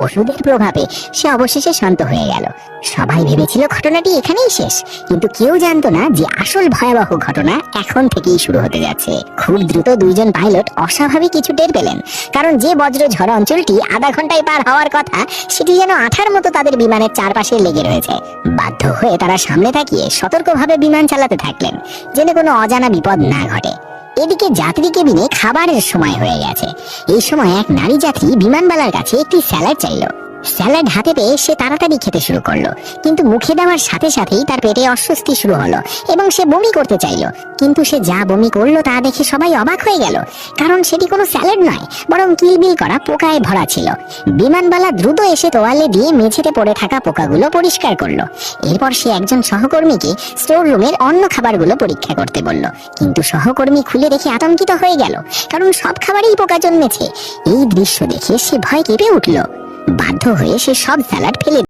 ওষুধের প্রভাবে সে অবশেষে শান্ত হয়ে গেল। সবাই ভেবেছিল ঘটনাটি এখানেই শেষ, কিন্তু কেউ জানতো না যে আসল ভয়াবহ ঘটনা এখন থেকেই শুরু হতে যাচ্ছে। খুব দ্রুত দুইজন পাইলট অস্বাভাবিক কিছু টের পেলেন, কারণ যে বজ্র ঝড় অঞ্চলটি আধা ঘন্টায় পার হওয়ার কথা সেটি যেন আঠার মতো তাদের বিমানের চারপাশে লেগে রয়েছে। বাধ্য হয়ে তারা সামনে তাকিয়ে সতর্কভাবে বিমান চালাতে থাকলেন, যেন কোনো অজানা বিপদ না ঘটে। এদিকে যাত্রী কেবিনে খাবারের সময় হয়ে গেছে। এই সময় এক নারী যাত্রী বিমানবালার কাছে একটি স্যালাড চাইল। স্যালাড হাতে পেয়ে সে তাড়াতাড়ি খেতে শুরু করলো, কিন্তু মুখে দেওয়ার সাথে সাথেই তার পেটে অস্বস্তি শুরু হলো এবং সে বমি করতে চাইলো। কিন্তু সে যা বমি করলো তা দেখে সবাই অবাক হয়ে গেল, কারণ সেটি কোনো স্যালাড নয়, বরং কিলবিল করা পোকায় ভরা ছিল। বিমানবালা দ্রুত এসে তোয়ালে দিয়ে মেঝেতে পড়ে থাকা পোকাগুলো পরিষ্কার করলো। এরপর সে একজন সহকর্মীকে স্টোর রুমের অন্য খাবারগুলো পরীক্ষা করতে বলল, কিন্তু সহকর্মী খুলে দেখে আতঙ্কিত হয়ে গেল, কারণ সব খাবারেই পোকা জন্মেছে। এই দৃশ্য দেখে সে ভয় কেঁপে উঠল। বাধ্য হয়ে সে সব স্যালাড ফেলে